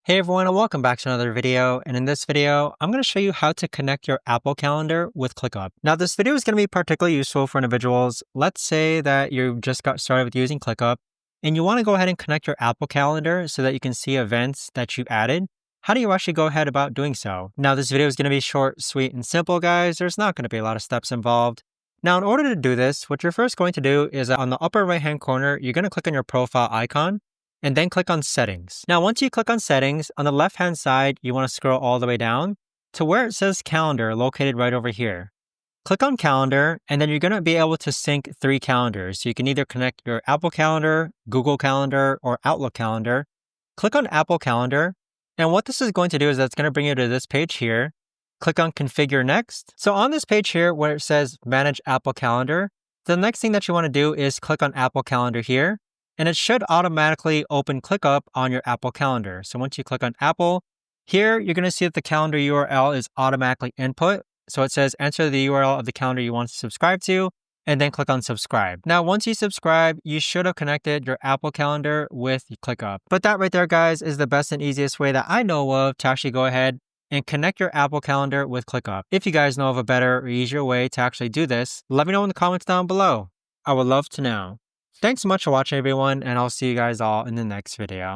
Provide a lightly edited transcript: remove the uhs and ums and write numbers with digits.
Hey everyone, and welcome back to another video. And in this video, I'm going to show you how to connect your Apple Calendar with ClickUp. Now, this video is going to be particularly useful for individuals. Let's say that you just got started with using ClickUp and you want to go ahead and connect your Apple Calendar so that you can see events that you added. How do you actually go ahead about doing so? Now, this video is going to be short, sweet, and simple, guys. There's not going to be a lot of steps involved. Now, in order to do this, what you're first going to do is on the upper right-hand corner, you're going to click on your profile icon and then click on Settings. Now, once you click on Settings, on the left-hand side, you want to scroll all the way down to where it says Calendar, located right over here. Click on Calendar, and then you're going to be able to sync 3 calendars. So you can either connect your Apple Calendar, Google Calendar, or Outlook Calendar. Click on Apple Calendar, and what this is going to do is that's going to bring you to this page here. Click on Configure Next. So on this page here where it says Manage Apple Calendar, the next thing that you want to do is click on Apple Calendar here, and it should automatically open ClickUp on your Apple Calendar. So once you click on Apple, here you're going to see that the calendar URL is automatically input. So it says enter the URL of the calendar you want to subscribe to, and then click on subscribe. Now, once you subscribe, you should have connected your Apple Calendar with ClickUp. But that right there, guys, is the best and easiest way that I know of to actually go ahead and connect your Apple Calendar with ClickUp. If you guys know of a better or easier way to actually do this, let me know in the comments down below. I would love to know. Thanks so much for watching, everyone, and I'll see you guys all in the next video.